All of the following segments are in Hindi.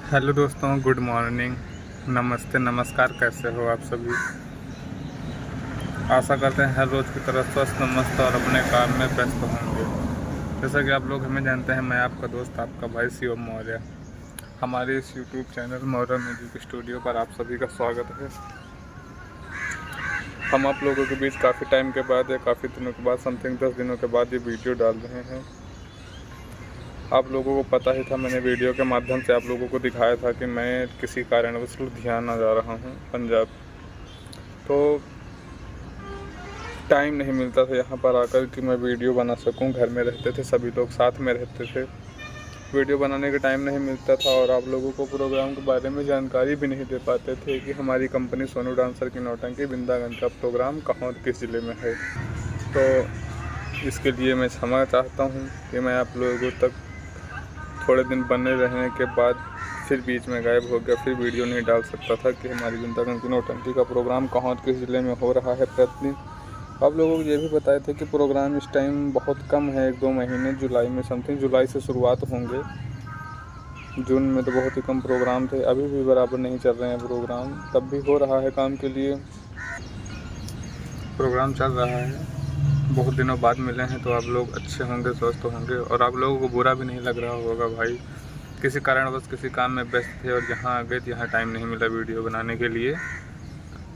हेलो दोस्तों, गुड मॉर्निंग, नमस्ते, नमस्कार। कैसे हो आप सभी? आशा करते हैं हर रोज़ की तरह स्वस्थ, मस्त और अपने काम में व्यस्त होंगे। जैसा कि आप लोग हमें जानते हैं, मैं आपका दोस्त, आपका भाई शिवम मौर्य। हमारे इस YouTube channel Maurya music studio पर आप सभी का स्वागत है। हम आप लोगों के बीच काफ़ी टाइम के बाद या काफ़ी दिनों के बाद, समथिंग 10 दिनों के बाद ये वीडियो डाल रहे हैं। आप लोगों को पता ही था, मैंने वीडियो के माध्यम से आप लोगों को दिखाया था कि मैं किसी कारणवश लुधियाना जा रहा हूँ, पंजाब। तो टाइम नहीं मिलता था यहाँ पर आकर कि मैं वीडियो बना सकूँ। घर में रहते थे, सभी लोग साथ में रहते थे, वीडियो बनाने का टाइम नहीं मिलता था और आप लोगों को प्रोग्राम के बारे में जानकारी भी नहीं दे पाते थे कि हमारी कंपनी सोनू डांसर की नौटंकी वृंदावन का प्रोग्राम कहाँ और किस ज़िले में है। तो इसके लिए मैं क्षमा चाहता हूँ कि मैं आप लोगों तक थोड़े दिन बने रहने के बाद फिर बीच में गायब हो गया, फिर वीडियो नहीं डाल सकता था कि हमारी वृंदावन की नौटंकी का प्रोग्राम कहाँ और किस ज़िले में हो रहा है प्रतिदिन। आप लोगों को ये भी बताए थे कि प्रोग्राम इस टाइम बहुत कम है, 1-2 महीने, जुलाई में समथिंग, जुलाई से शुरुआत होंगे। जून में तो बहुत ही कम प्रोग्राम थे, अभी भी बराबर नहीं चल रहे हैं प्रोग्राम, तब भी हो रहा है काम के लिए प्रोग्राम चल रहा है। बहुत दिनों बाद मिले हैं तो आप लोग अच्छे होंगे, स्वस्थ होंगे और आप लोगों को बुरा भी नहीं लग रहा होगा। भाई किसी कारणवश किसी काम में व्यस्त थे और यहाँ आ गए तो यहाँ टाइम नहीं मिला वीडियो बनाने के लिए।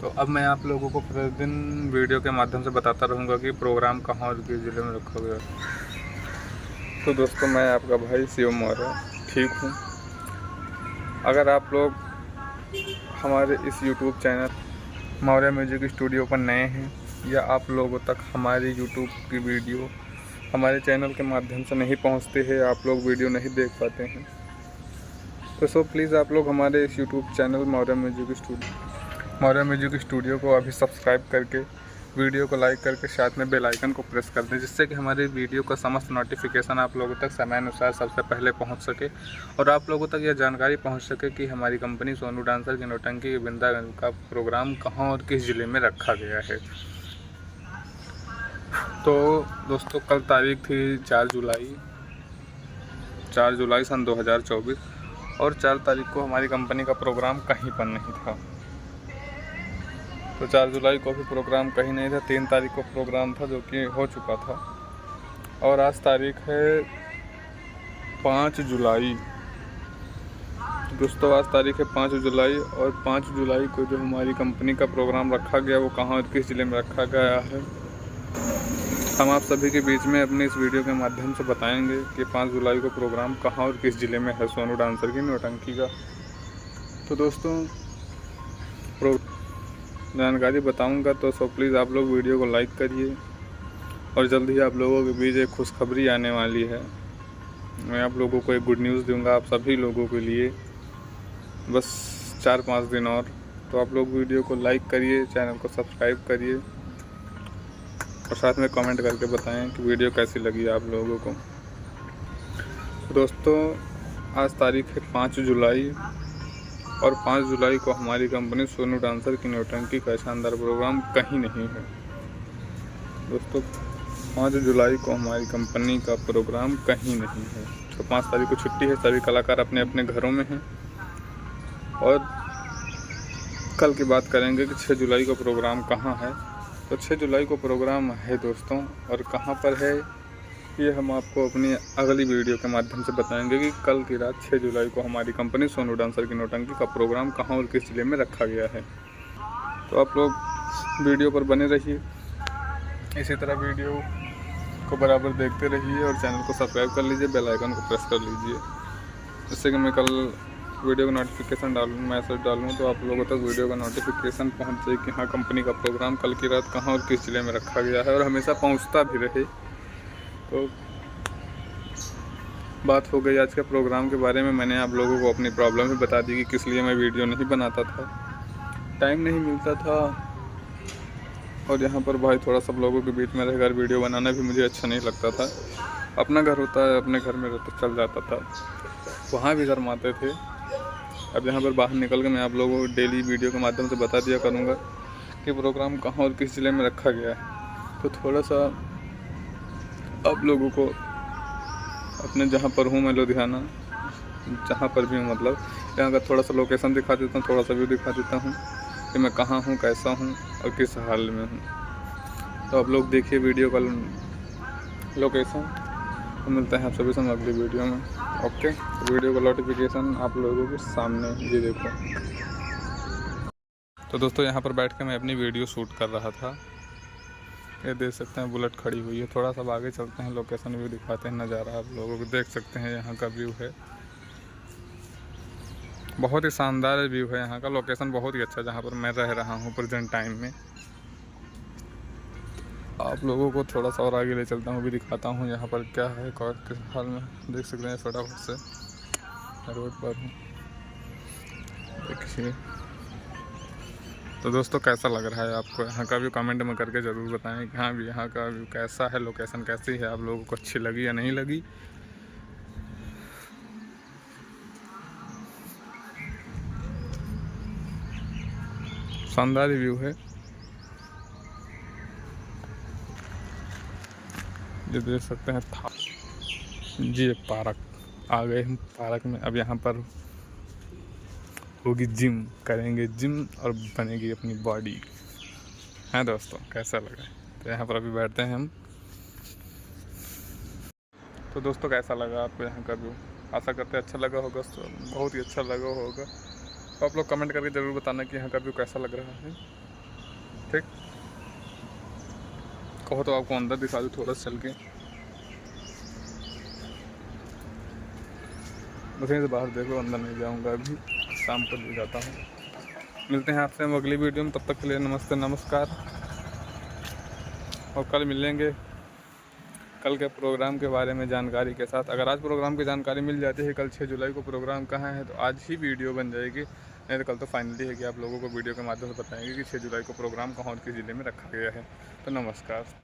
तो अब मैं आप लोगों को प्रतिदिन वीडियो के माध्यम से बताता रहूँगा कि प्रोग्राम कहाँ और किस ज़िले में रखा गया। तो दोस्तों, मैं आपका भाई शिवम मौर्य ठीक हूँ। अगर आप लोग हमारे इस YouTube channel Maurya music studio पर नए हैं या आप लोगों तक हमारी यूट्यूब की वीडियो हमारे चैनल के माध्यम से नहीं पहुंचते हैं, आप लोग वीडियो नहीं देख पाते हैं, तो प्लीज़ आप लोग हमारे इस YouTube channel Maurya music studio को अभी सब्सक्राइब करके वीडियो को लाइक करके साथ में बेल आइकन को प्रेस कर दें, जिससे कि हमारी वीडियो का समस्त नोटिफिकेशन आप लोगों तक समय अनुसार सबसे पहले पहुंच सके और आप लोगों तक यह जानकारी पहुंच सके कि हमारी कंपनी सोनू डांसर की नौटंकी वृंदावन का प्रोग्राम कहां और किस ज़िले में रखा गया है। तो दोस्तों, कल तारीख थी 4 जुलाई सन 2024 और 4 तारीख को हमारी कंपनी का प्रोग्राम कहीं पर नहीं था। तो 4 जुलाई को भी प्रोग्राम कहीं नहीं था, 3 तारीख को प्रोग्राम था जो कि हो चुका था और आज तारीख है 5 जुलाई। दोस्तों, आज तारीख है 5 जुलाई और 5 जुलाई को जो हमारी कंपनी का प्रोग्राम रखा गया वो कहाँ और किस ज़िले में रखा गया है, हम आप सभी के बीच में अपने इस वीडियो के माध्यम से बताएंगे कि 5 जुलाई को प्रोग्राम कहाँ और किस ज़िले में है सोनू डांसर की नौटंकी का। तो दोस्तों, जानकारी बताऊंगा तो प्लीज़ आप लोग वीडियो को लाइक करिए और जल्द ही आप लोगों के बीच एक खुशखबरी आने वाली है। मैं आप लोगों को एक गुड न्यूज़ दूंगा आप सभी लोगों के लिए, बस 4-5 दिन और। तो आप लोग वीडियो को लाइक करिए, चैनल को सब्सक्राइब करिए और साथ में कमेंट करके बताएं कि वीडियो कैसी लगी आप लोगों को। दोस्तों, आज तारीख है 5 जुलाई और 5 जुलाई को हमारी कंपनी सोनू डांसर की नौटंकी का शानदार प्रोग्राम कहीं नहीं है। दोस्तों, 5 जुलाई को हमारी कंपनी का प्रोग्राम कहीं नहीं है। तो 5 तारीख को छुट्टी है, सभी कलाकार अपने अपने घरों में हैं और कल की बात करेंगे कि 6 जुलाई को प्रोग्राम कहाँ है। तो 6 जुलाई को प्रोग्राम है दोस्तों, और कहाँ पर है ये हम आपको अपनी अगली वीडियो के माध्यम से बताएंगे कि कल की रात 6 जुलाई को हमारी कंपनी सोनू डांसर की नौटंकी का प्रोग्राम कहाँ और किस ज़िले में रखा गया है। तो आप लोग वीडियो पर बने रहिए, इसी तरह वीडियो को बराबर देखते रहिए और चैनल को सब्सक्राइब कर लीजिए, बेल आइकन को प्रेस कर लीजिए, जिससे कि मैं कल वीडियो का नोटिफिकेशन मैसेज डालूँ तो आप लोगों तक वीडियो का नोटिफिकेशन पहुंच जाए कि हाँ, कंपनी का प्रोग्राम कल की रात कहाँ और किस ज़िले में रखा गया है और हमेशा पहुंचता भी रहे। तो बात हो गई आज के प्रोग्राम के बारे में। मैंने आप लोगों को अपनी प्रॉब्लम भी बता दी कि किस लिए मैं वीडियो नहीं बनाता था, टाइम नहीं मिलता था और यहाँ पर भाई थोड़ा सब लोगों के बीच में रहकर वीडियो बनाना भी मुझे अच्छा नहीं लगता था। अपना घर होता है, अपने घर में रहते चल जाता था, वहाँ भी शर्माते थे। अब यहाँ पर बाहर निकल के मैं आप लोगों को डेली वीडियो के माध्यम से बता दिया करूँगा कि प्रोग्राम कहाँ और किस ज़िले में रखा गया है। तो थोड़ा सा आप लोगों को अपने जहाँ पर हूँ मैं लुधियाना, जहाँ पर भी हूँ, मतलब यहाँ का थोड़ा सा लोकेशन दिखा देता हूँ, थोड़ा सा व्यू दिखा देता हूँ कि मैं कहाँ हूँ, कैसा हूँ और किस हाल में हूँ। तो आप लोग देखिए वीडियो का लोकेशन। तो मिलते हैं आप सभी से अगली वीडियो में। ओके, वीडियो का नोटिफिकेशन आप लोगों के सामने ये देखो। तो दोस्तों यहाँ पर बैठ के मैं अपनी वीडियो शूट कर रहा था। ये देख सकते हैं बुलेट खड़ी हुई है। थोड़ा सा आगे चलते हैं, लोकेशन व्यू दिखाते हैं, नज़ारा आप लोगों को देख सकते हैं। यहाँ का व्यू है बहुत ही शानदार व्यू है। यहाँ का लोकेशन बहुत ही अच्छा, जहाँ पर मैं रह रहा हूँ प्रेजेंट टाइम में। आप लोगों को थोड़ा सा और आगे ले चलता हूँ, भी दिखाता हूँ यहाँ पर क्या है और किस हाल में। देख सकते हैं फटाफट से रोड पर हूँ, देखिए। तो दोस्तों कैसा लग रहा है आपको यहाँ का व्यू, कमेंट में करके ज़रूर बताएं कि हाँ भी यहाँ का व्यू कैसा है, लोकेशन कैसी है, आप लोगों को अच्छी लगी या नहीं लगी। शानदार व्यू है, ये देख सकते हैं था जी। एक पार्क आ गए हम पार्क में। अब यहाँ पर होगी जिम, करेंगे जिम और बनेगी अपनी बॉडी। हैं दोस्तों, कैसा लगा? तो यहाँ पर अभी बैठते हैं हम। तो दोस्तों कैसा लगा आपको यहाँ का व्यू? आशा करते हैं अच्छा लगा होगा, तो बहुत ही अच्छा लगा होगा। तो आप लोग कमेंट करके ज़रूर बताना कि यहाँ का व्यू कैसा लग रहा है। ठीक, कहो तो आपको अंदर दिखा दूँ थोड़ा सा चल के। बस यहीं से बाहर देखो, अंदर नहीं जाऊँगा अभी, शाम को ले जाता हूँ। मिलते हैं आपसे हम अगली वीडियो में, तब तक के लिए नमस्ते नमस्कार। और कल मिलेंगे कल के प्रोग्राम के बारे में जानकारी के साथ। अगर आज प्रोग्राम की जानकारी मिल जाती है, कल 6 जुलाई को प्रोग्राम कहाँ है, तो आज ही वीडियो बन जाएगी। नहीं तो कल तो फाइनली है कि आप लोगों को वीडियो के माध्यम से बताएंगे कि 6 जुलाई को प्रोग्राम कहाँ और किस ज़िले में रखा गया है। तो नमस्कार।